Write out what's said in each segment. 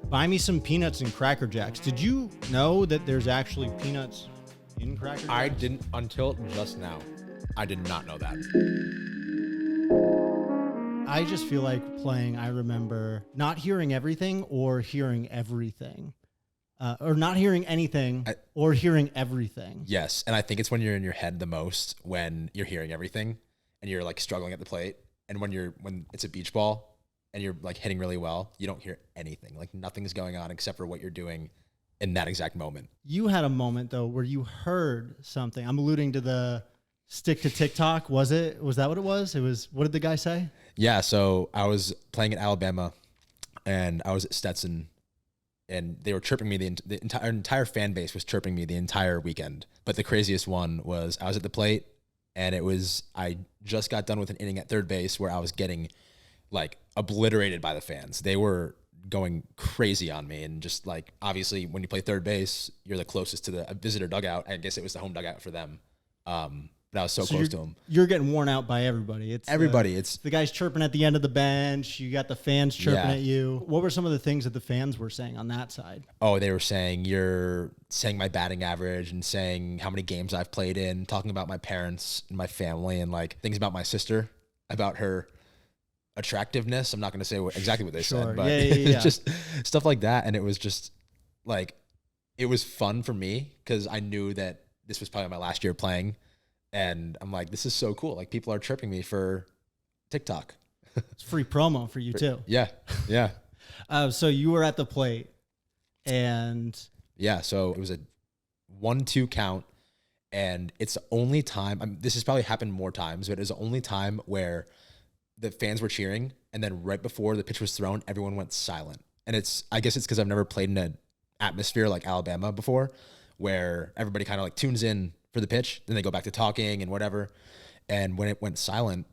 Buy me some peanuts and Cracker Jacks. Did you know that there's actually peanuts in Cracker Jacks? I didn't until just now. I did not know that. I just feel like playing, I remember not hearing everything or hearing everything. Or not hearing anything or hearing everything. Yes, and I think it's when you're in your head the most, when you're hearing everything and you're like struggling at the plate. And when it's a beach ball and you're like hitting really well, you don't hear anything. Like nothing's going on except for what you're doing in that exact moment. You had a moment though where you heard something. I'm alluding to the stick to TikTok. Was that what it was? What did the guy say? Yeah, so I was playing at Alabama and I was at Stetson and they were chirping me. The entire fan base was chirping me the entire weekend. But the craziest one was I was at the plate and I just got done with an inning at third base where I was getting like obliterated by the fans. They were going crazy on me. And just like, obviously when you play third base, you're the closest to the visitor dugout. I guess it was the home dugout for them. But I was so close to them. You're getting worn out by everybody. It's the guys chirping at the end of the bench. You got the fans chirping at you. What were some of the things that the fans were saying on that side? Oh, they were saying, you're saying my batting average and saying how many games I've played in, talking about my parents and my family and like things about my sister, about her attractiveness. I'm not going to say exactly what they said, but it's just stuff like that. And it was just like, it was fun for me because I knew that this was probably my last year playing. And I'm like, this is so cool. Like people are chirping me for TikTok. It's free promo for you too. Yeah. Yeah. So you were at the plate and. Yeah. So it was a 1-2 count and it's the only time, this has probably happened more times, but it was the only time where the fans were cheering. And then right before the pitch was thrown, everyone went silent. And I guess it's because I've never played in an atmosphere like Alabama before where everybody kind of like tunes in for the pitch, then they go back to talking and whatever. And when it went silent,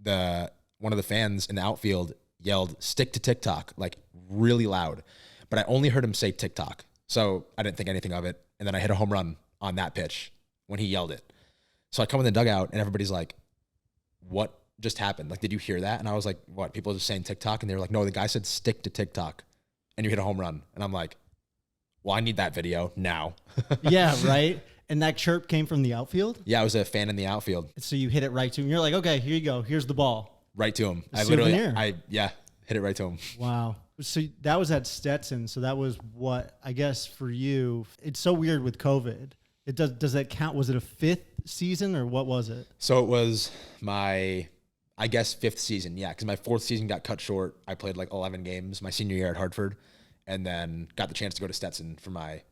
one of the fans in the outfield yelled "stick to TikTok" like really loud, but I only heard him say TikTok, so I didn't think anything of it. And then I hit a home run on that pitch when he yelled it. So I come in the dugout and everybody's like, "What just happened? Like, did you hear that?" And I was like, "What? People are just saying TikTok?" And they were like, "No, the guy said stick to TikTok, and you hit a home run." And I'm like, "Well, I need that video now." Yeah, right. And that chirp came from the outfield? Yeah, I was a fan in the outfield. So you hit it right to him. You're like, okay, here you go. Here's the ball. Right to him. I hit it right to him. Wow. So that was at Stetson. So that was what, I guess for you, it's so weird with COVID. Does that count? Was it a fifth season or what was it? So it was my, I guess, fifth season. Yeah, because my fourth season got cut short. I played like 11 games my senior year at Hartford and then got the chance to go to Stetson for my,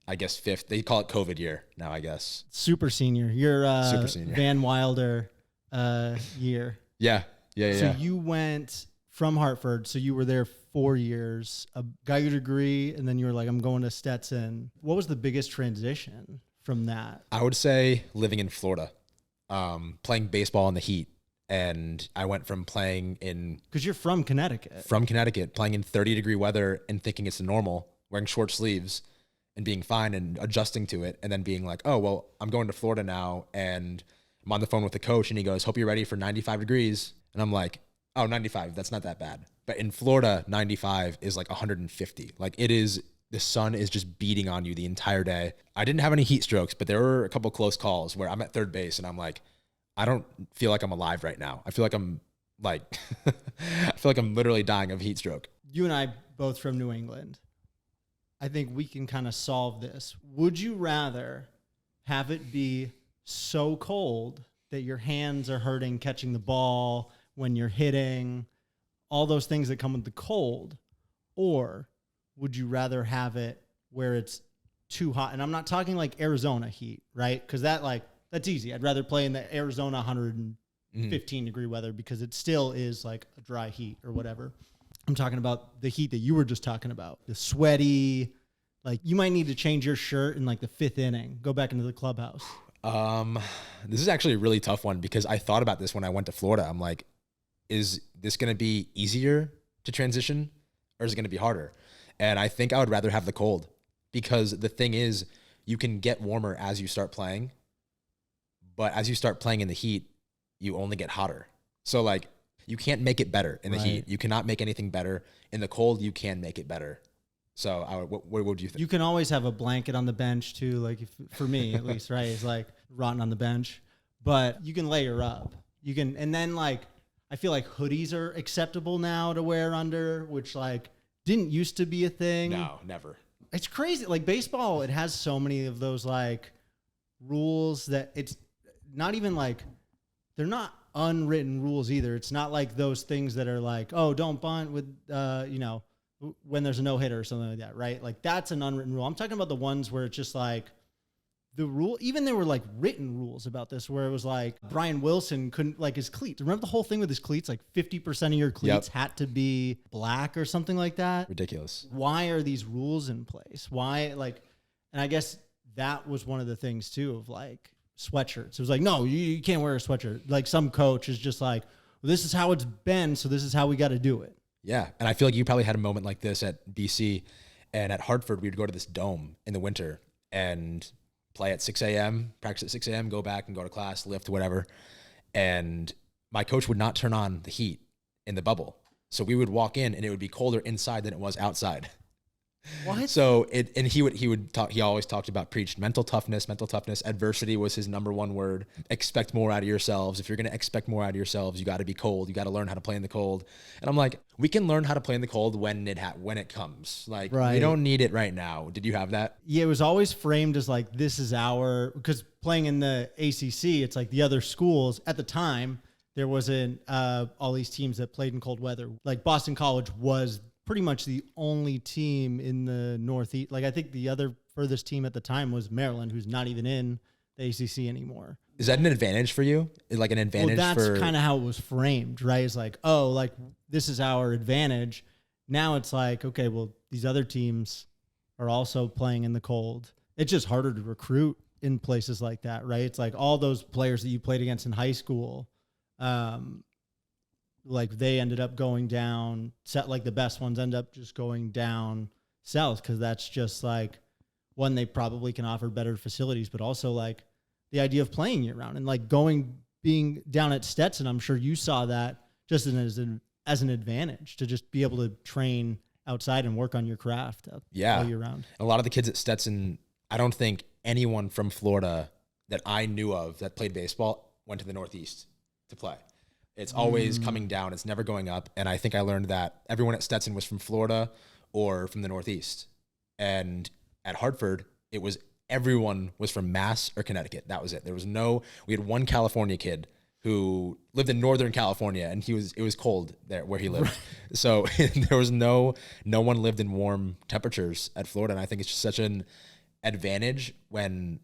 I guess, fifth. They call it COVID year now, I guess. Super senior. Your Super senior. Van Wilder year. Yeah. So you went from Hartford. So you were there 4 years, got your degree, and then you were like, I'm going to Stetson. What was the biggest transition from that? I would say living in Florida, playing baseball in the heat. And I went from playing in... Because you're from Connecticut. From Connecticut, playing in 30-degree weather and thinking it's normal, wearing short sleeves, and being fine and adjusting to it, and then being like, oh, well, I'm going to Florida now, and I'm on the phone with the coach, and he goes, hope you're ready for 95 degrees. And I'm like, oh, 95, that's not that bad. But in Florida, 95 is like 150. Like it is, the sun is just beating on you the entire day. I didn't have any heat strokes, but there were a couple close calls where I'm at third base, and I'm like, I don't feel like I'm alive right now. I feel like I'm literally dying of heat stroke. You and I both from New England. I think we can kind of solve this. Would you rather have it be so cold that your hands are hurting catching the ball when you're hitting, all those things that come with the cold, or would you rather have it where it's too hot? And I'm not talking like Arizona heat, right? Because that's easy. I'd rather play in the Arizona 115 degree weather because it still is like a dry heat or whatever. I'm talking about the heat that you were just talking about, the sweaty, like you might need to change your shirt in like the fifth inning, go back into the clubhouse. This is actually a really tough one because I thought about this when I went to Florida. I'm like, is this going to be easier to transition or is it going to be harder? And I think I would rather have the cold because the thing is you can get warmer as you start playing, but as you start playing in the heat, you only get hotter. So like You can't make it better in the heat. You cannot make anything better. In the cold, you can make it better. So what would you think? You can always have a blanket on the bench too. Like for me at least, right? It's like rotting on the bench, but you can layer up. You can, and then like, I feel like hoodies are acceptable now to wear under, which like didn't used to be a thing. No, never. It's crazy. Like baseball, it has so many of those like rules that it's not even like, they're not unwritten rules either. It's not like those things that are like, oh, don't bunt with, when there's a no-hitter or something like that, right? Like that's an unwritten rule. I'm talking about the ones where it's just like the rule, even there were like written rules about this where it was like Brian Wilson couldn't, like his cleats. Remember the whole thing with his cleats? Like 50% of your cleats had to be black or something like that. Ridiculous. Why are these rules in place? Why, like, and I guess that was one of the things too of like sweatshirts. It was like, no, you can't wear a sweatshirt. Like some coach is just like, well, this is how it's been, so this is how we got to do it. Yeah, and I feel like you probably had a moment like this at BC, and at Hartford, we would go to this dome in the winter and play at 6 a.m., practice at 6 a.m., go back and go to class, lift, whatever. And my coach would not turn on the heat in the bubble. So we would walk in, and it would be colder inside than it was outside. What? So he always talked about, preached mental toughness. Adversity was his number one word. Expect more out of yourselves. If you're going to expect more out of yourselves, you got to be cold. You got to learn how to play in the cold. And I'm like, we can learn how to play in the cold when it comes. Like, we don't need it right now. Did you have that? Yeah, it was always framed as like, this is because playing in the ACC, it's like the other schools at the time, there wasn't all these teams that played in cold weather. Like Boston College was pretty much the only team in the Northeast. Like I think the other furthest team at the time was Maryland, who's not even in the ACC anymore. Is that an advantage for you? Like an advantage? Well, that's kind of how it was framed, right? It's like, oh, like this is our advantage. Now it's like, okay, well, these other teams are also playing in the cold. It's just harder to recruit in places like that, right? It's like all those players that you played against in high school, like they ended up going down, like the best ones end up just going down south because that's just like, one, they probably can offer better facilities, but also like the idea of playing year round and like being down at Stetson, I'm sure you saw that just as an advantage to just be able to train outside and work on your craft all year round. A lot of the kids at Stetson, I don't think anyone from Florida that I knew of that played baseball went to the Northeast to play. It's always coming down. It's never going up. And I think I learned that everyone at Stetson was from Florida or from the Northeast. And at Hartford, everyone was from Mass or Connecticut. That was it. We had one California kid who lived in Northern California, and it was cold there where he lived. Right. So there was no one lived in warm temperatures at Florida. And I think it's just such an advantage when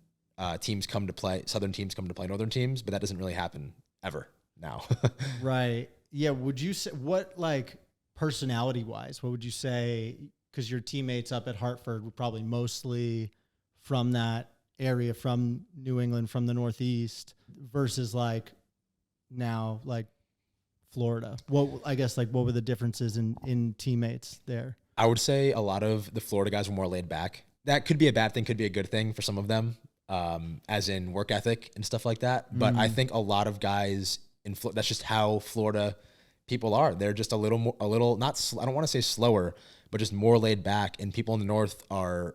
teams come to play, Southern teams come to play Northern teams, but that doesn't really happen ever now. Right. Yeah. Would you say, what, like personality wise, what would you say? Because your teammates up at Hartford were probably mostly from that area, from New England, from the Northeast, versus like now, like Florida. What were the differences in teammates there? I would say a lot of the Florida guys were more laid back. That could be a bad thing, could be a good thing for some of them, as in work ethic and stuff like that. But I think a lot of guys that's just how Florida people are. They're just I don't want to say slower, but just more laid back. And people in the North a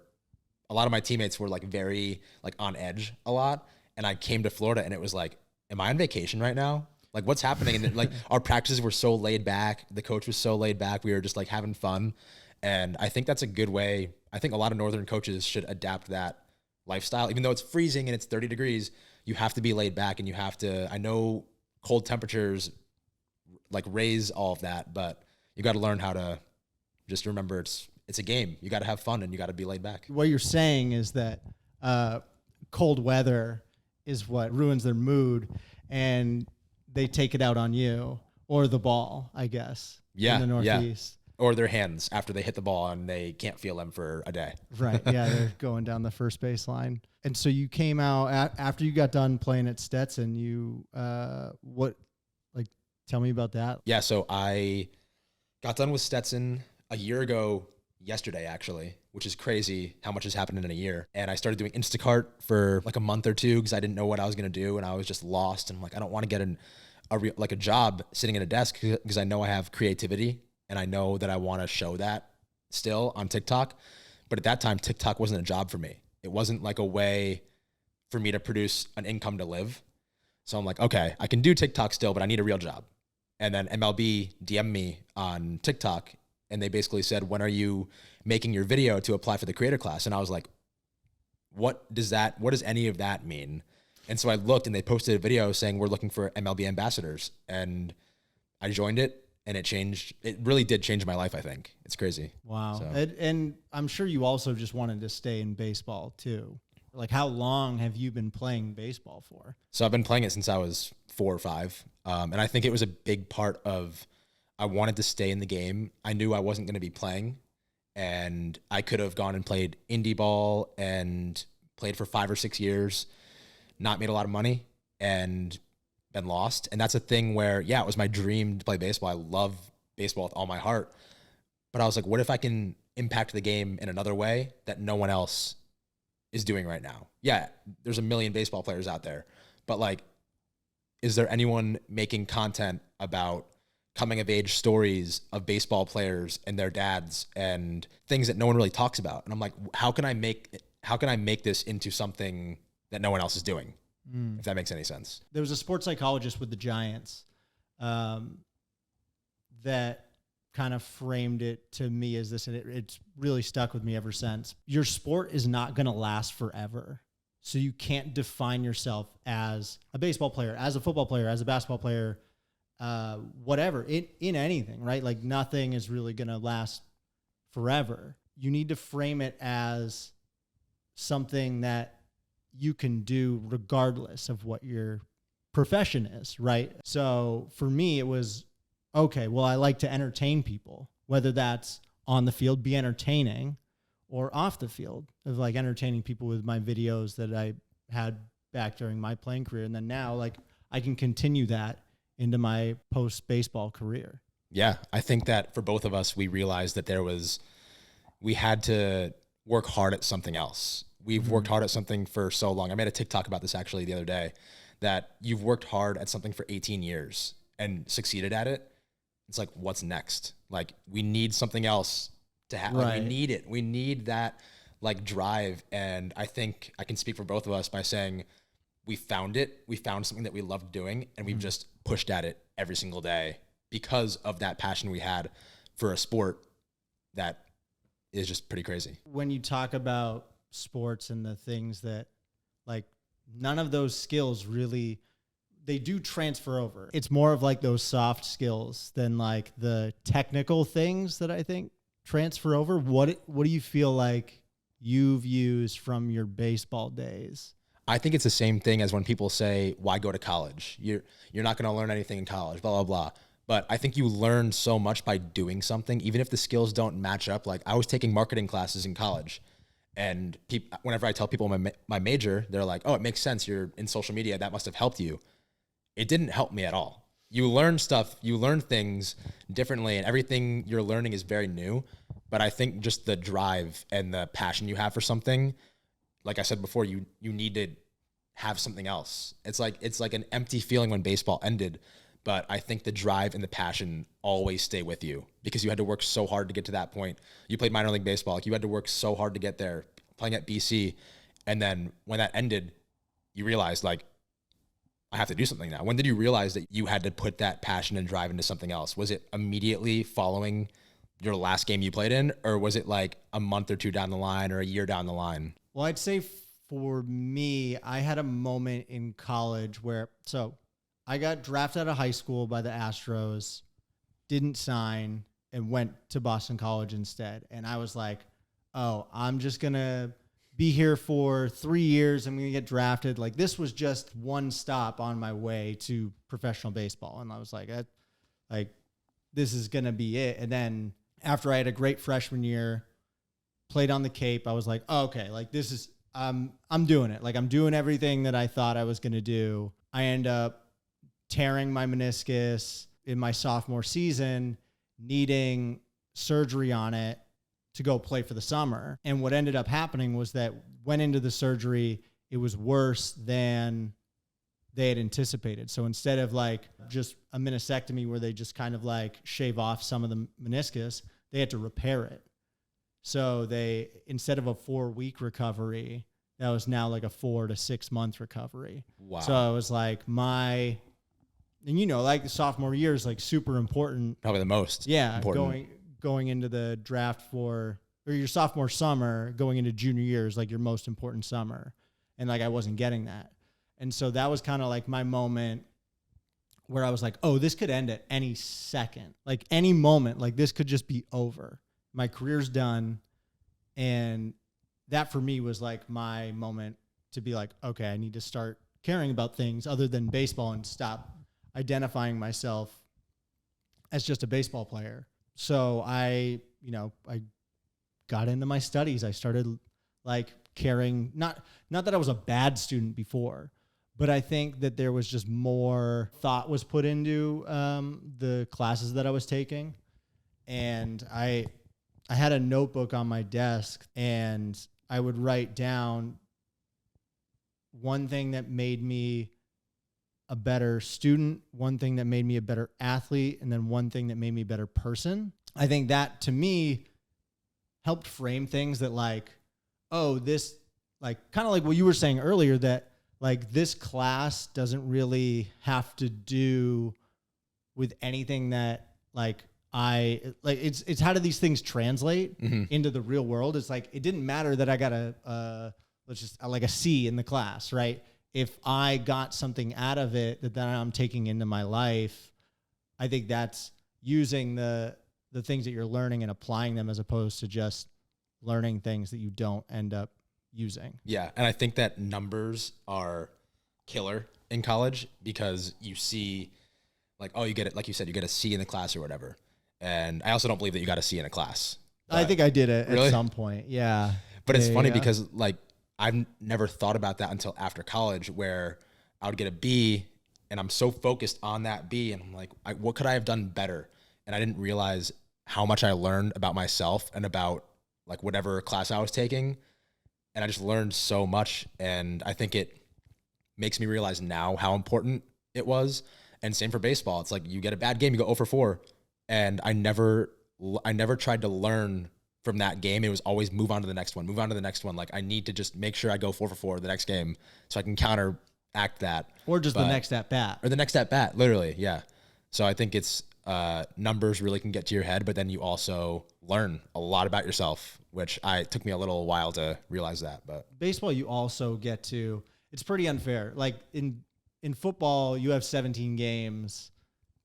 lot of my teammates were like very like on edge a lot. And I came to Florida and it was like, am I on vacation right now? Like what's happening? And like our practices were so laid back. The coach was so laid back. We were just like having fun. And I think that's a good way. I think a lot of Northern coaches should adapt that lifestyle. Even though it's freezing and it's 30 degrees, you have to be laid back and you have to, I know cold temperatures like raise all of that, but you got to learn how to just remember it's a game. You got to have fun and you got to be laid back. What you're saying is that cold weather is what ruins their mood and they take it out on you or the ball, I guess. Yeah. In the Northeast. Yeah. Or their hands after they hit the ball and they can't feel them for a day. Right. Yeah. They're going down the first baseline. And so you came out after you got done playing at Stetson, tell me about that. Yeah. So I got done with Stetson a year ago yesterday, actually, which is crazy how much has happened in a year. And I started doing Instacart for like a month or two because I didn't know what I was going to do. And I was just lost. And I'm like, I don't want to get a like a job sitting at a desk because I know I have creativity and I know that I want to show that still on TikTok. But at that time, TikTok wasn't a job for me. It wasn't like a way for me to produce an income to live. So I'm like, okay, I can do TikTok still, but I need a real job. And then MLB DM'd me on TikTok and they basically said, when are you making your video to apply for the creator class? And I was like, what does any of that mean? And so I looked and they posted a video saying we're looking for MLB ambassadors, and I joined it and it really did change my life. I think it's crazy. Wow. So. And I'm sure you also just wanted to stay in baseball too. Like, how long have you been playing baseball for? So I've been playing it since I was 4 or 5. And I think it was a big part of, I wanted to stay in the game. I knew I wasn't going to be playing, and I could have gone and played indie ball and played for 5 or 6 years, not made a lot of money, and been lost. And that's a thing where, yeah, it was my dream to play baseball. I love baseball with all my heart. But I was like, what if I can impact the game in another way that no one else is doing right now? Yeah, there's a million baseball players out there, but like, is there anyone making content about coming of age stories of baseball players and their dads and things that no one really talks about? And I'm like, how can I make this into something that no one else is doing? If that makes any sense. There was a sports psychologist with the Giants that kind of framed it to me as this, and it's really stuck with me ever since. Your sport is not going to last forever. So you can't define yourself as a baseball player, as a football player, as a basketball player, whatever, in anything, right? Like, nothing is really going to last forever. You need to frame it as something that you can do regardless of what your profession is, right? So for me, it was, okay, well, I like to entertain people, whether that's on the field, be entertaining, or off the field, of like entertaining people with my videos that I had back during my playing career. And then now, like, I can continue that into my post-baseball career. Yeah, I think that for both of us, we realized that we had to work hard at something else. We've worked hard at something for so long. I made a TikTok about this actually the other day, that you've worked hard at something for 18 years and succeeded at it. It's like, what's next? Like, we need something else to have. Right. Like, we need it. We need that like drive. And I think I can speak for both of us by saying we found it. We found something that we loved doing, and we've just pushed at it every single day because of that passion we had for a sport that is just pretty crazy. When you talk about sports and the things that, like, none of those skills really, they do transfer over. It's more of like those soft skills than like the technical things that I think transfer over. What do you feel like you've used from your baseball days? I think it's the same thing as when people say, why go to college? You're not going to learn anything in college, blah, blah, blah. But I think you learn so much by doing something, even if the skills don't match up. Like, I was taking marketing classes in college, and whenever I tell people my major, they're like, oh, it makes sense. You're in social media. That must have helped you. It didn't help me at all. You learn stuff, you learn things differently, and everything you're learning is very new. But I think just the drive and the passion you have for something, like I said before, you need to have something else. It's like an empty feeling when baseball ended. But I think the drive and the passion always stay with you because you had to work so hard to get to that point. You played minor league baseball. Like, you had to work so hard to get there, playing at BC. And then when that ended, you realized, like, I have to do something now. When did you realize that you had to put that passion and drive into something else? Was it immediately following your last game you played in, or was it like a month or two down the line or a year down the line? Well, I'd say for me, I had a moment in college where, so I got drafted out of high school by the Astros, didn't sign, and went to Boston College instead. And I was like, oh, I'm just going to be here for 3 years. I'm going to get drafted. Like, this was just one stop on my way to professional baseball. And I was like, this is going to be it. And then after I had a great freshman year, played on the Cape, I was like, oh, okay, like, this is, I'm doing it. Like, I'm doing everything that I thought I was going to do. I end up tearing my meniscus in my sophomore season, needing surgery on it to go play for the summer. And what ended up happening was that went into the surgery, it was worse than they had anticipated. So instead of like just a meniscectomy where they just kind of like shave off some of the meniscus, they had to repair it. So they, instead of a 4-week recovery, that was now like a 4 to 6 month recovery. Wow. So it was like and you know, like the sophomore year is like super important. Probably the most. Yeah. Important. Going into the draft or your sophomore summer, going into junior year is like your most important summer. And like, I wasn't getting that. And so that was kind of like my moment where I was like, oh, this could end at any second, like any moment, like this could just be over. My career's done. And that for me was like my moment to be like, okay, I need to start caring about things other than baseball and stop identifying myself as just a baseball player. So I got into my studies. I started like caring, not that I was a bad student before, but I think that there was just more thought was put into the classes that I was taking. And I had a notebook on my desk and I would write down one thing that made me a better student, one thing that made me a better athlete, and then one thing that made me a better person. I think that to me helped frame things that like, oh, this like kind of like what you were saying earlier, that like this class doesn't really have to do with anything that like it's how do these things translate into the real world? It's like, it didn't matter that I got a C in the class, right? If I got something out of it that then I'm taking into my life, I think that's using the things that you're learning and applying them as opposed to just learning things that you don't end up using. Yeah. And I think that numbers are killer in college because you see like, oh, you get it. Like you said, you get a C in the class or whatever. And I also don't believe that you got a C in a class. I think I did it really? At some point. Yeah. But it's funny because like, I've never thought about that until after college where I would get a B and I'm so focused on that B and I'm like, what could I have done better? And I didn't realize how much I learned about myself and about like whatever class I was taking. And I just learned so much. And I think it makes me realize now how important it was. And same for baseball. It's like you get a bad game, you go 0 for 4. And I never tried to learn from that game. It was always move on to the next one. Like I need to just make sure I go 4 for 4 the next game so I can counteract that. Or just the next at bat. Or the next at bat, literally, yeah. So I think it's numbers really can get to your head, but then you also learn a lot about yourself, which took me a little while to realize that. But baseball, you also get to, it's pretty unfair. Like in football, you have 17 games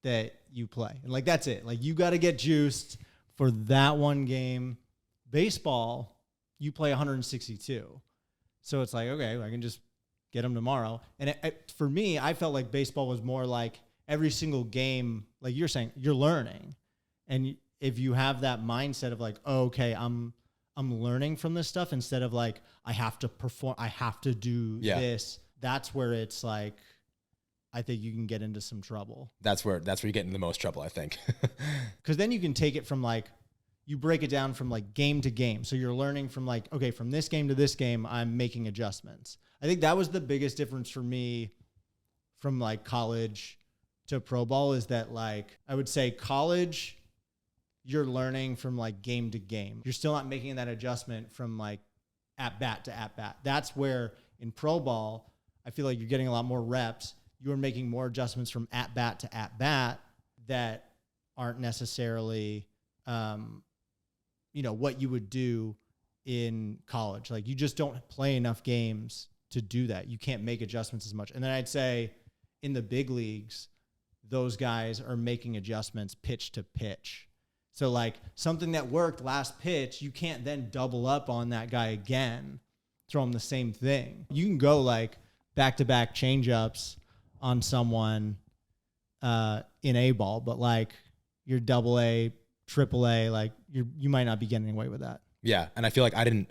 that you play. And like, that's it. Like you got to get juiced for that one game. Baseball, you play 162. So it's like, okay, I can just get them tomorrow. And for me, I felt like baseball was more like every single game, like you're saying, you're learning. And if you have that mindset of like, oh, okay, I'm learning from this stuff instead of like, I have to perform, I have to do this. That's where it's like, I think you can get into some trouble. That's where you get into the most trouble, I think. Because then you can take it from like, you break it down from like game to game. So you're learning from like, okay, from this game to this game, I'm making adjustments. I think that was the biggest difference for me from like college to pro ball is that like, I would say college, you're learning from like game to game. You're still not making that adjustment from like at bat to at bat. That's where in pro ball, I feel like you're getting a lot more reps. You're making more adjustments from at bat to at bat that aren't necessarily, what you would do in college. Like you just don't play enough games to do that. You can't make adjustments as much. And then I'd say in the big leagues, those guys are making adjustments pitch to pitch. So like something that worked last pitch, you can't then double up on that guy again, throw him the same thing. You can go like back-to-back changeups on someone in A ball, but like your double A, triple A, like you might not be getting away with that. Yeah, and I feel like I didn't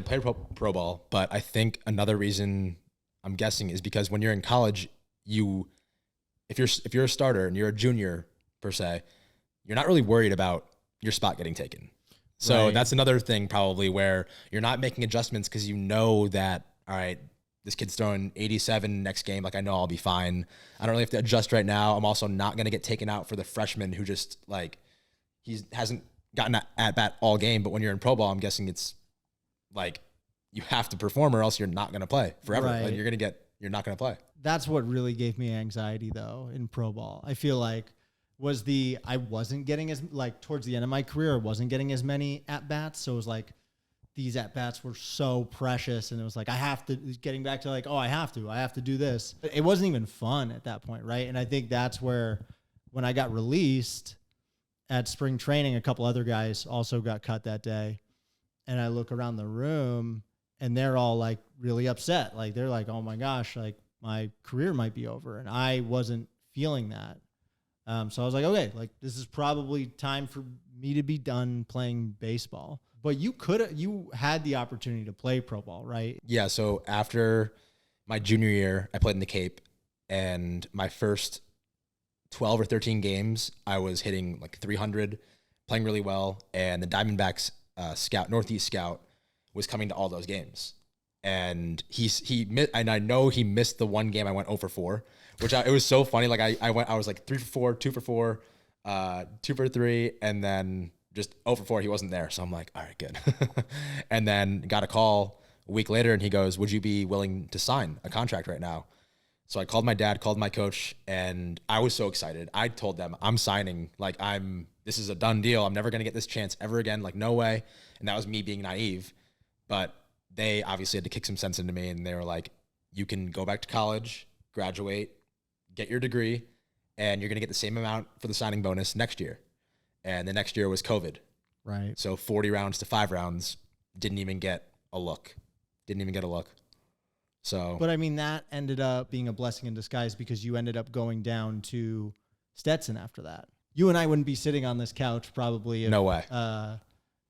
play pro ball, but I think another reason I'm guessing is because when you're in college, if you're a starter and you're a junior per se, you're not really worried about your spot getting taken. So That's another thing probably where you're not making adjustments because you know that, all right, this kid's throwing 87 next game. Like, I know I'll be fine. I don't really have to adjust right now. I'm also not going to get taken out for the freshman who just like, hasn't gotten at bat all game. But when you're in pro ball, I'm guessing it's like you have to perform or else you're not going to play forever. Right. Like, you're not going to play. That's what really gave me anxiety though in pro ball. I feel like I wasn't getting as like towards the end of my career, I wasn't getting as many at bats. So it was like these at bats were so precious, and it was like I have to getting back to like, oh, I have to do this. It wasn't even fun at that point, right? And I think that's where when I got released at spring training, a couple other guys also got cut that day, and I look around the room and they're all like really upset. Like they're like, oh my gosh, like my career might be over, and I wasn't feeling that. So I was like, okay, like this is probably time for me to be done playing baseball. But you had the opportunity to play pro ball, right? Yeah. So after my junior year, I played in the Cape, and my first 12 or 13 games, I was hitting like 300, playing really well. And the Diamondbacks Northeast scout was coming to all those games. And and I know he missed the one game I went 0 for 4, which it was so funny. Like I was like 3 for 4, 2 for 4, 2 for 3, and then just 0 for 4. He wasn't there. So I'm like, all right, good. And then got a call a week later, and he goes, would you be willing to sign a contract right now? So I called my dad, called my coach, and I was so excited. I told them I'm signing. Like this is a done deal. I'm never going to get this chance ever again. Like, no way. And that was me being naive. But they obviously had to kick some sense into me, and they were like, you can go back to college, graduate, get your degree, and you're going to get the same amount for the signing bonus next year. And the next year was COVID. Right. So 40 rounds to 5 rounds, didn't even get a look. So, but I mean, that ended up being a blessing in disguise because you ended up going down to Stetson after that. You and I wouldn't be sitting on this couch probably if no way. That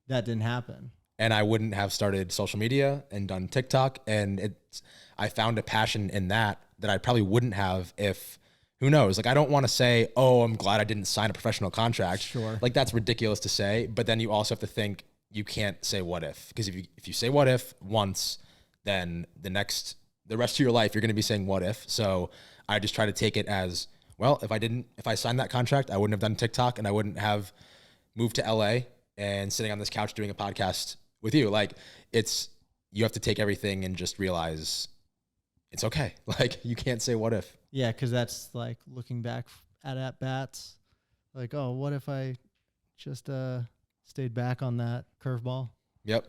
didn't happen. And I wouldn't have started social media and done TikTok. And I found a passion in that I probably wouldn't have if, who knows? Like, I don't want to say, oh, I'm glad I didn't sign a professional contract. Sure. Like, that's ridiculous to say. But then you also have to think you can't say what if. Because if you say what if once, then the rest of your life, you're going to be saying what if. So I just try to take it as, well, if I signed that contract, I wouldn't have done TikTok, and I wouldn't have moved to LA and sitting on this couch doing a podcast with you. Like, you have to take everything and just realize it's okay. Like, you can't say what if. Yeah, because that's like looking back at bats, like, oh, what if I just stayed back on that curveball? Yep.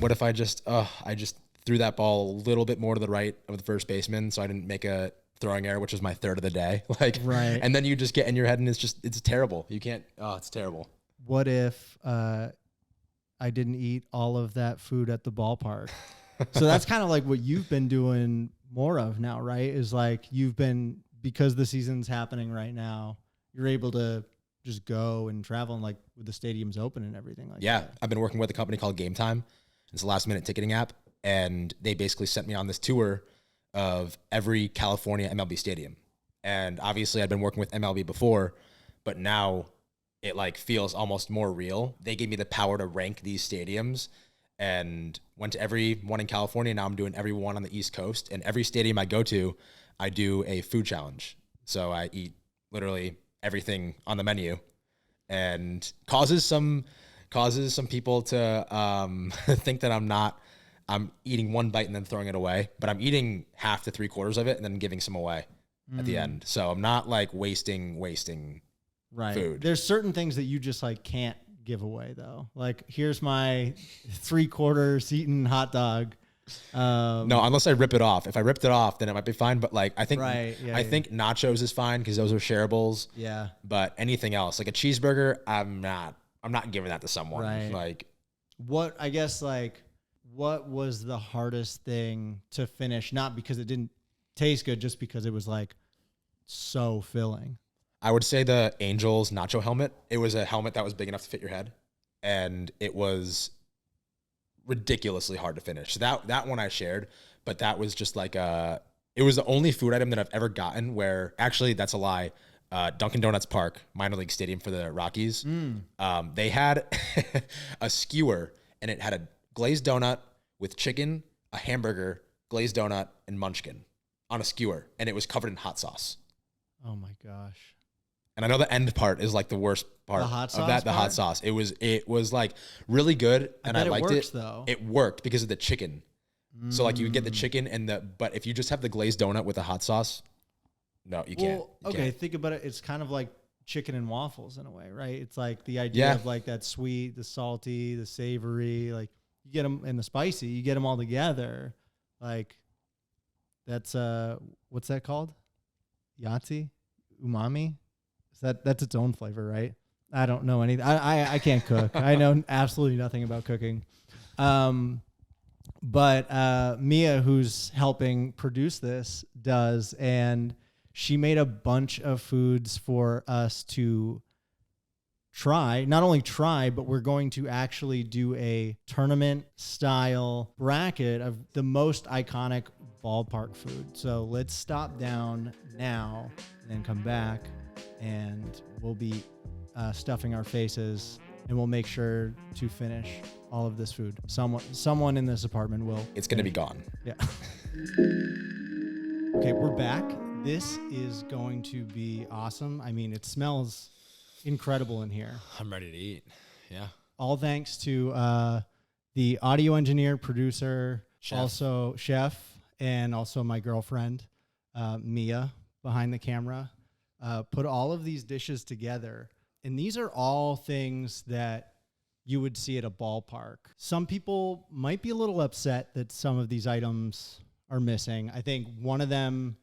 What if I just threw that ball a little bit more to the right of the first baseman, so I didn't make a throwing error, which was my third of the day. Like, right. And then you just get in your head, and it's terrible. You can't. Oh, it's terrible. What if I didn't eat all of that food at the ballpark? So that's kind of like what you've been doing more of now, right? Is like because the season's happening right now, you're able to just go and travel, and like with the stadiums open and everything like that. Yeah, I've been working with a company called Game Time. It's a last minute ticketing app, and they basically sent me on this tour of every California MLB stadium. And obviously I'd been working with MLB before, but now it like feels almost more real. They gave me the power to rank these stadiums, and went to every one in California. Now I'm doing every one on the East Coast, and every stadium I go to, I do a food challenge. So I eat literally everything on the menu, and causes some people to think that I'm eating one bite and then throwing it away, but I'm eating half to 3/4 of it and then giving some away at the end. So I'm not like wasting right. food. There's certain things that you just like can't give away though. Like, here's my 3/4 eaten hot dog. No, unless I rip it off. If I ripped it off, then it might be fine. But like, I think think nachos is fine because those are shareables. Yeah. But anything else, like a cheeseburger, I'm not giving that to someone. Right. Like, what was the hardest thing to finish? Not because it didn't taste good, just because it was like so filling. I would say the Angels nacho helmet. It was a helmet that was big enough to fit your head, and it was ridiculously hard to finish. So that one I shared, but that was just like it was the only food item that I've ever gotten where, actually that's a lie. Dunkin' Donuts Park, minor league stadium for the Rockies. They had a skewer, and it had a glazed donut with chicken, a hamburger, glazed donut, and munchkin on a skewer, and it was covered in hot sauce. Oh my gosh. And I know the end part is like the worst part The hot of sauce that. The hot part? sauce. It was like really good, and I bet it liked works, it. though. It worked because of the chicken. So like you would get the chicken but if you just have the glazed donut with the hot sauce, no, you can't. You can't. Think about it. It's kind of like chicken and waffles in a way, right? It's like the idea of like that sweet, the salty, the savory, like you get them, and the spicy, you get them all together. Like that's what's that called? Yahtzee? Umami? That's its own flavor, right? I don't know anything. I can't cook. I know absolutely nothing about cooking. But Mia, who's helping produce this, does, and she made a bunch of foods for us to try. Not only try, but we're going to actually do a tournament-style bracket of the most iconic ballpark food. So let's stop down now and then come back, and we'll be stuffing our faces, and we'll make sure to finish all of this food. Someone in this apartment will. It's going to be gone. Yeah. Okay, we're back. This is going to be awesome. I mean, it smells incredible in here. I'm ready to eat. Yeah. All thanks to the audio engineer, producer, Chef. also chef, and also my girlfriend, Mia, behind the camera. Put all of these dishes together. And these are all things that you would see at a ballpark. Some people might be a little upset that some of these items are missing. I think one of them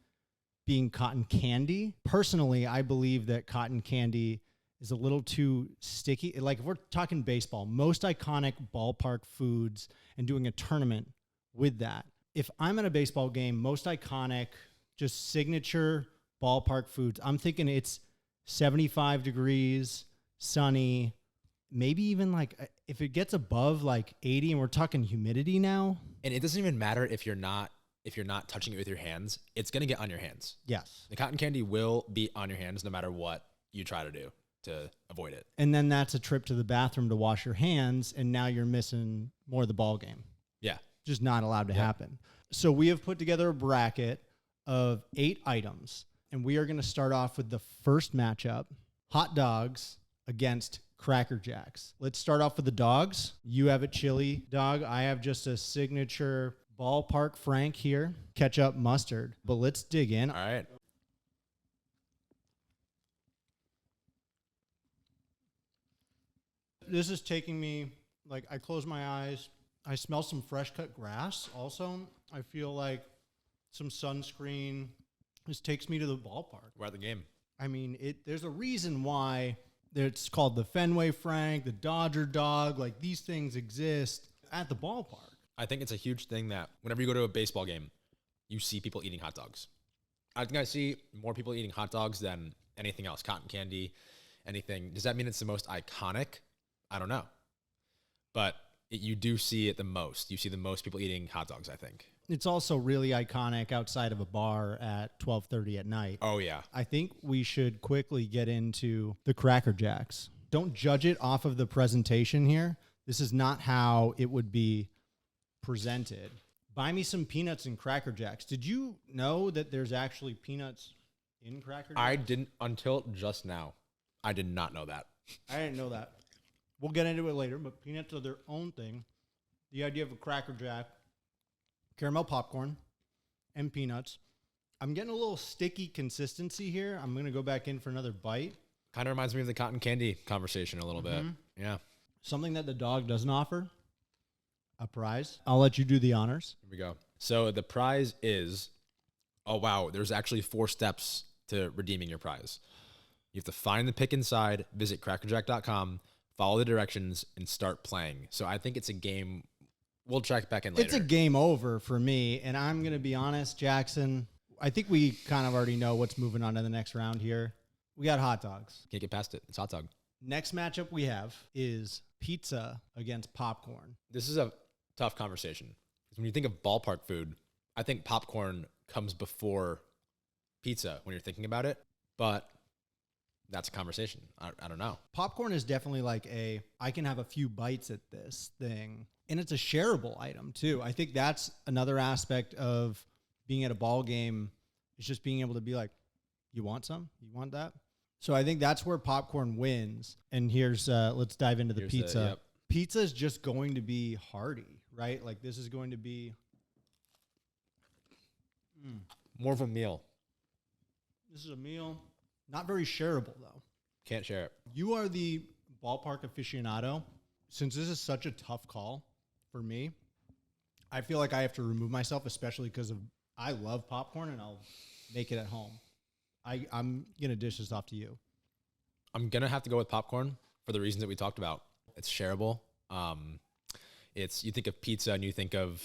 being cotton candy. Personally, I believe that cotton candy is a little too sticky. Like if we're talking baseball, most iconic ballpark foods and doing a tournament with that. If I'm at a baseball game, most iconic, just signature ballpark foods, I'm thinking it's 75 degrees, sunny, maybe even like if it gets above like 80 and we're talking humidity now. And it doesn't even matter if you're not touching it with your hands, it's going to get on your hands. Yes. The cotton candy will be on your hands no matter what you try to do to avoid it. And then that's a trip to the bathroom to wash your hands, and now you're missing more of the ball game. Yeah. Just not allowed to happen. So we have put together a bracket of 8 items, and we are going to start off with the first matchup, hot dogs against Cracker Jacks. Let's start off with the dogs. You have a chili dog. I have just a signature Ballpark Frank here, ketchup, mustard. But let's dig in. All right. This is taking me, like, I close my eyes. I smell some fresh cut grass also. I feel like some sunscreen. This takes me to the ballpark. We're at the game. I mean, there's a reason why it's called the Fenway Frank, the Dodger dog. Like, these things exist at the ballpark. I think it's a huge thing that whenever you go to a baseball game, you see people eating hot dogs. I think I see more people eating hot dogs than anything else, cotton candy, anything. Does that mean it's the most iconic? I don't know. But you do see it the most. You see the most people eating hot dogs, I think. It's also really iconic outside of a bar at 12:30 at night. Oh, yeah. I think we should quickly get into the Cracker Jacks. Don't judge it off of the presentation here. This is not how it would be presented. Buy me some peanuts and Cracker Jacks. Did you know that there's actually peanuts in Cracker Jacks? I didn't until just now. I did not know that. I didn't know that. We'll get into it later, but peanuts are their own thing. The idea of a Cracker Jack, caramel popcorn, and peanuts. I'm getting a little sticky consistency here. I'm going to go back in for another bite. Kind of reminds me of the cotton candy conversation a little bit. Yeah. Something that the dog doesn't offer, a prize. I'll let you do the honors. Here we go. So the prize is, oh, wow, there's actually 4 steps to redeeming your prize. You have to find the pick inside, visit crackerjack.com, follow the directions, and start playing. So I think it's a game. We'll check back in later. It's a game over for me, and I'm going to be honest, Jackson. I think we kind of already know what's moving on to the next round here. We got hot dogs. Can't get past it. It's hot dog. Next matchup we have is pizza against popcorn. This is a tough conversation. Because when you think of ballpark food, I think popcorn comes before pizza when you're thinking about it. But that's a conversation. I don't know. Popcorn is definitely like I can have a few bites at this thing. And it's a shareable item too. I think that's another aspect of being at a ball game, is just being able to be like, you want some? You want that? So I think that's where popcorn wins. And here's, let's dive into the pizza. Pizza is just going to be hearty, right? Like this is going to be more of a meal. This is a meal. Not very shareable though. Can't share it. You are the ballpark aficionado. Since this is such a tough call for me, I feel like I have to remove myself, especially because I love popcorn and I'll make it at home. I'm going to dish this off to you. I'm going to have to go with popcorn for the reasons that we talked about. It's shareable. You think of pizza and you think of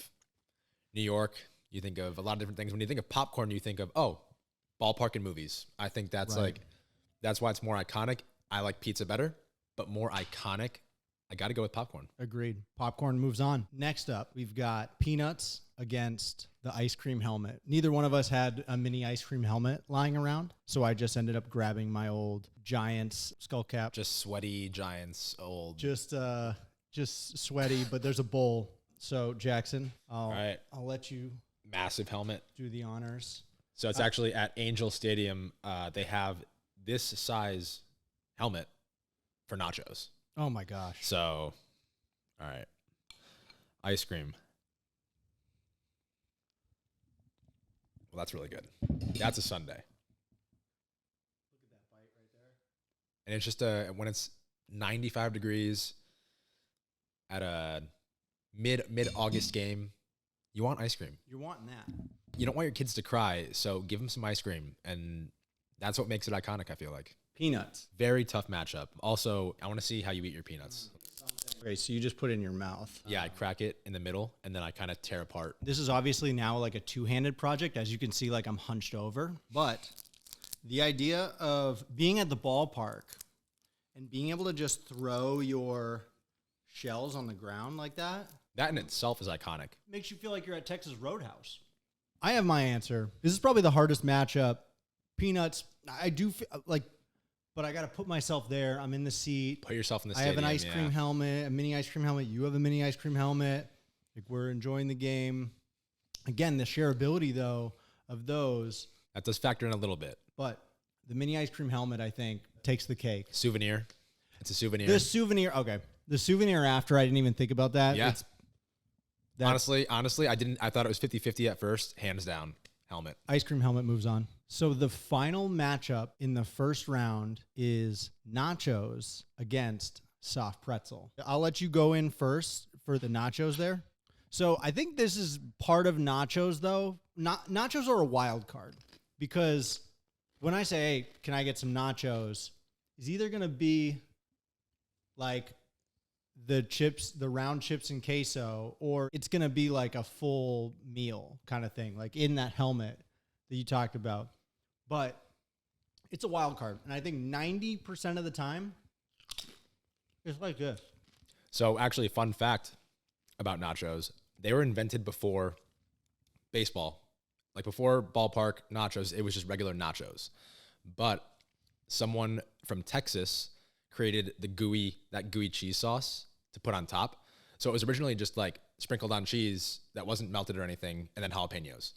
New York. You think of a lot of different things. When you think of popcorn, you think of, ballpark and movies. I think that's that's why it's more iconic. I like pizza better, but more iconic. I got to go with popcorn. Agreed. Popcorn moves on. Next up, we've got peanuts against the ice cream helmet. Neither one of us had a mini ice cream helmet lying around, so I just ended up grabbing my old Giants skull cap. Just sweaty Giants old. Just sweaty, but there's a bowl. So Jackson, All right. I'll let you massive helmet do the honors. So it's actually at Angel Stadium. They have this size helmet for nachos. Oh my gosh. So, all right. Ice cream. Well, that's really good. That's a sundae. Look at that bite right there. And it's just when it's 95 degrees at a mid-August game, you want ice cream. You're wanting that. You don't want your kids to cry, so give them some ice cream. And that's what makes it iconic, I feel like. Peanuts. Very tough matchup. Also, I want to see how you eat your peanuts. Okay, so you just put it in your mouth. Yeah, I crack it in the middle, and then I kind of tear apart. This is obviously now like a two-handed project. As you can see, like I'm hunched over. But the idea of being at the ballpark and being able to just throw your shells on the ground like that. That in itself is iconic. Makes you feel like you're at Texas Roadhouse. I have my answer. This is probably the hardest matchup. Peanuts, I do feel like, but I got to put myself there. I'm in the seat. Put yourself in the I stadium. have an ice cream helmet, a mini ice cream helmet. You have a mini ice cream helmet. Like we're enjoying the game. Again, the shareability though of those. That does factor in a little bit. But the mini ice cream helmet, I think, takes the cake. Souvenir. It's a souvenir. The souvenir, okay. The souvenir after, I didn't even think about that. Yeah. Honestly, I thought it was 50-50 at first. Hands down, helmet. Ice cream helmet moves on. So the final matchup in the first round is nachos against soft pretzel. I'll let you go in first for the nachos there. So I think this is part of nachos, though. Nachos are a wild card because when I say, hey, can I get some nachos, it's either going to be like the chips, the round chips and queso, or it's going to be like a full meal kind of thing, like in that helmet that you talked about. But it's a wild card. And I think 90% of the time, it's like this. So actually, fun fact about nachos, they were invented before baseball. Like before ballpark nachos, it was just regular nachos. But someone from Texas created that gooey cheese sauce to put on top. So it was originally just like sprinkled on cheese that wasn't melted or anything, and then jalapenos.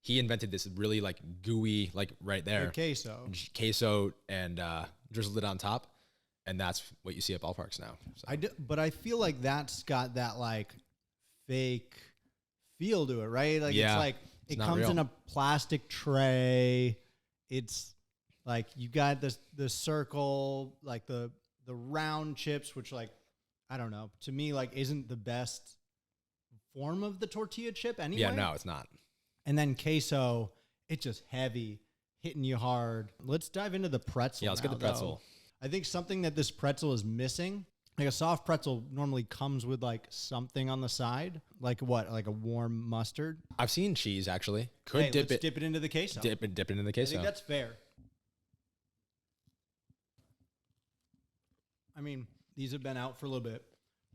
He invented this really like gooey, like right there. Queso and drizzled it on top. And that's what you see at ballparks now. So. But I feel like that's got that like fake feel to it, right? Like it's like it comes real. in a plastic tray. It's like you got the circle, like the round chips, which like I don't know, to me like isn't the best form of the tortilla chip anyway. Yeah, no, it's not. And then queso, it's just heavy, hitting you hard. Let's dive into the pretzel. Yeah, let's get the pretzel. Though. I think something that this pretzel is missing, like a soft pretzel normally comes with like something on the side, like what, like a warm mustard. I've seen cheese actually. Dip it into the queso. Dip it into the queso. I think that's fair. I mean, these have been out for a little bit.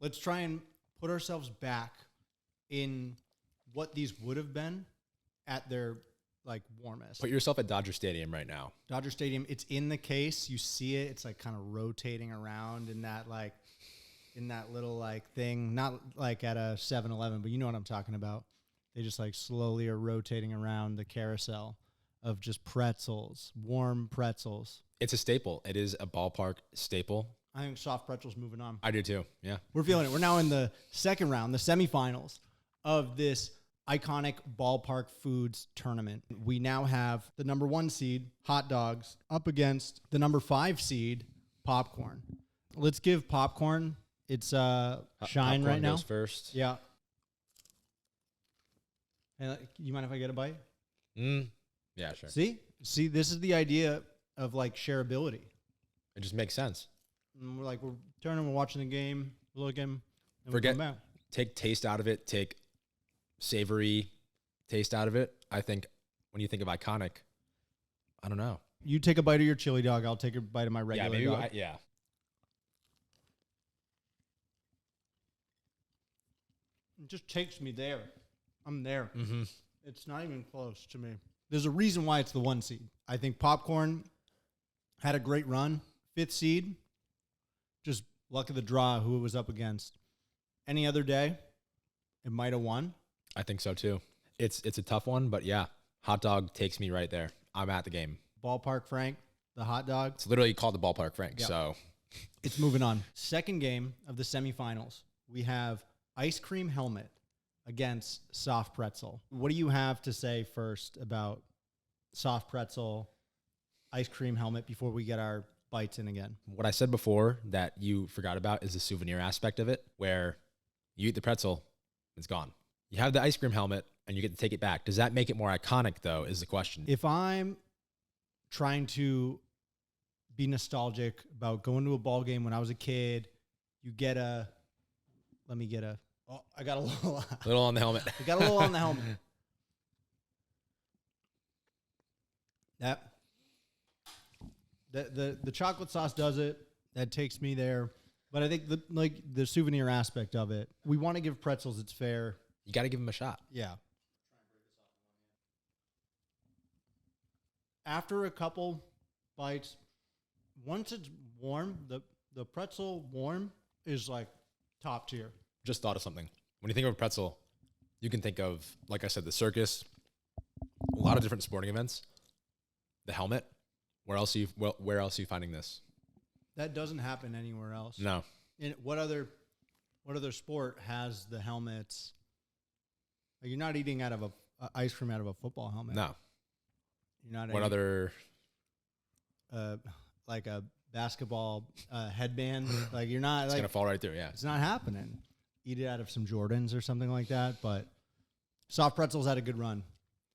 Let's try and put ourselves back in what these would have been at their like warmest. Put yourself at Dodger Stadium right now. Dodger Stadium, it's in the case. You see it. It's like kind of rotating around in that like, in that little like thing, not like at a 7-Eleven, but you know what I'm talking about. They just like slowly are rotating around the carousel of just pretzels, warm pretzels. It's a staple. It is a Ballpark staple. I think soft pretzels moving on. I do too. Yeah. We're feeling it. We're now in the second round, the semifinals of this iconic Ballpark Foods tournament. We now have the number 1 seed, hot dogs, up against the number 5 seed, popcorn. Let's give popcorn its shine Popcorn right now. goes first. Yeah. And you mind if I get a bite? Yeah, sure. See, this is the idea of like shareability. It just makes sense. And we're turning, we're watching the game, we're looking, and Forget, we come back. take taste out of it, take savory taste out of it. I think when you think of iconic, I don't know. You take a bite of your chili dog, I'll take a bite of my Yeah, regular maybe. dog. Yeah. It just takes me there. I'm there. Mm-hmm. It's not even close to me. There's a reason why it's the 1 seed. I think popcorn had a great run. 5th seed, just luck of the draw who it was up against. Any other day, it might have won. I think so too. It's a tough one, but yeah, hot dog takes me right there. I'm at the game. Ballpark Frank, the hot dog. It's literally called the Ballpark Frank. Yep. So It's moving on. Second game of the semifinals. We have ice cream helmet against soft pretzel. What do you have to say first about soft pretzel, ice cream helmet before we get our bites in again? what I said before that you forgot about is the souvenir aspect of it, where you eat the pretzel, it's gone. You have the ice cream helmet and you get to take it back. Does that make it more iconic though, is the question. If I'm trying to be nostalgic about going to a ball game when I was a kid, you get a, oh, I got a little, Little on the helmet. I got a little on the helmet. That, the chocolate sauce does it. That takes me there. But I think the souvenir aspect of it, we want to give pretzels its fair. You got to give them a shot. Yeah. After a couple bites, once it's warm, the pretzel warm is like top tier. Just thought of something. When you think of a pretzel, you can think of, like I said, the circus, a lot of different sporting events, the helmet. Where else are you finding this? That doesn't happen anywhere else. No. And what other sport has the helmets? Like, you're not eating out of a ice cream out of a football helmet. No. You're not. What other? Like a basketball headband. Like, you're not. It's like, gonna fall right through. Yeah. it's not happening. Eat it out of some Jordans or something like that. But soft pretzels had a good run.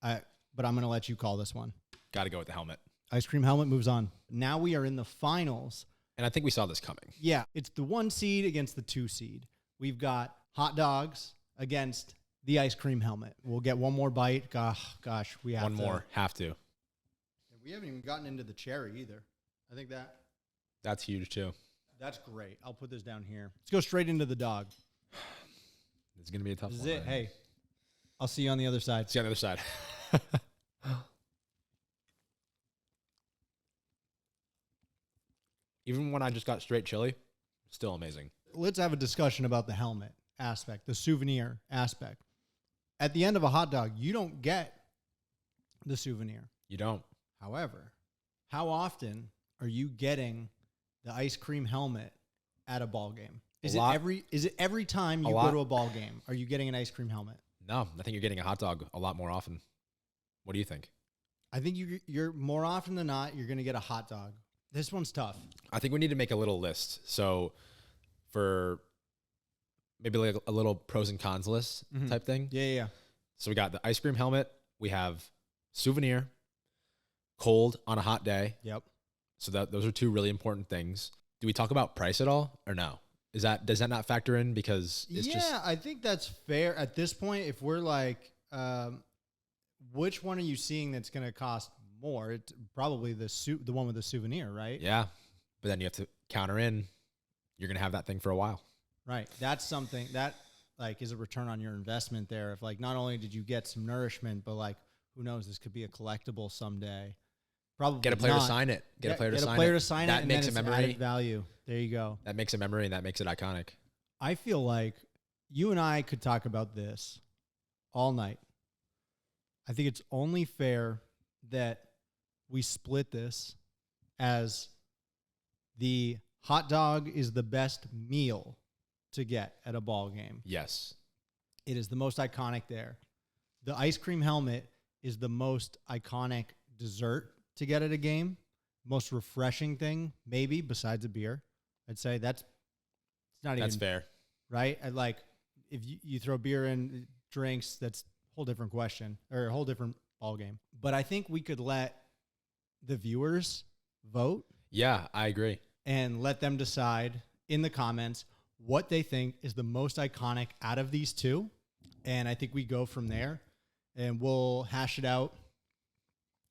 But I'm gonna let you call this one. Got to go with the helmet. Ice cream helmet moves on. Now we are in the finals. And I think we saw this coming. Yeah, it's the 1 seed against the 2 seed. We've got hot dogs against the ice cream helmet. We'll get one more bite. Gosh, we have One more. Have to. We haven't even gotten into the cherry either. I think That's huge too. that's great. I'll put this down here. Let's go straight into the dog. It's gonna be a tough This is one. it. Hey, I'll see you on the other side. See you on the other side. Even when I just got straight chili, still amazing. Let's have a discussion about the helmet aspect, the souvenir aspect. At the end of a hot dog, you don't get the souvenir. You don't. However, how often are you getting the ice cream helmet at a ball game? Is it every time you go to a ball game, are you getting an ice cream helmet? No, I think you're getting a hot dog a lot more often. What do you think? I think you're more often than not, you're going to get a hot dog. This one's tough. I think we need to make a little list. So for maybe like a little pros and cons list type thing. Yeah. So we got the ice cream helmet. We have souvenir, cold on a hot day. Yep. So those are 2 really important things. Do we talk about price at all or no? Does that not factor in because it's just... I think that's fair at this point. If we're like, which one are you seeing that's going to cost more? It's probably the one with the souvenir, right? Yeah. But then you have to counter in. You're going to have that thing for a while. Right. That's something that like is a return on your investment there. If like, not only did you get some nourishment, but like, who knows, this could be a collectible someday. Probably Get a player not. to sign it. Get a player to sign it. Get a player to sign it. That and makes then a it's memory. added value. There you go. That makes a memory and that makes it iconic. I feel like you and I could talk about this all night. I think it's only fair that we split this as the hot dog is the best meal to get at a ball game. Yes. It is the most iconic there. The ice cream helmet is the most iconic dessert to get at a game. Most refreshing thing, maybe, besides a beer. I'd say it's not even. That's fair. Right? I like, if you throw beer in drinks, that's a whole different question or a whole different ball game. But I think we could let the viewers vote. Yeah, I agree. And let them decide in the comments what they think is the most iconic out of these two. And I think we go from there and we'll hash it out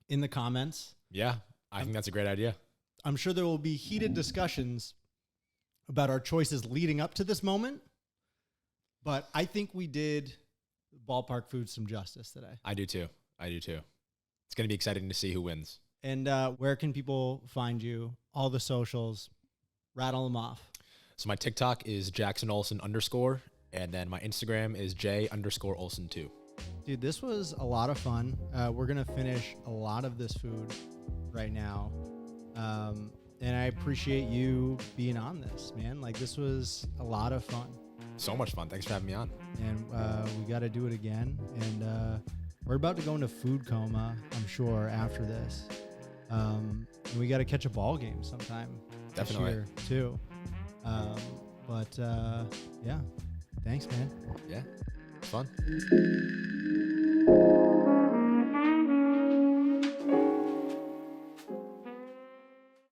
in the comments. Yeah, I think that's a great idea. I'm sure there will be heated discussions about our choices leading up to this moment. But I think we did Ballpark Foods some justice today. I do too. It's going to be exciting to see who wins. And where can people find you? All the socials, rattle them off. So my TikTok is Jackson Olson _, and then my Instagram is J_Olson2. Dude, this was a lot of fun. We're going to finish a lot of this food right now. And I appreciate you being on this, man. Like, this was a lot of fun. So much fun. Thanks for having me on. And we got to do it again. And we're about to go into food coma, I'm sure, after this. And we got to catch a ball game sometime. Definitely. This year, too. But yeah, thanks, man. Yeah, it's fun.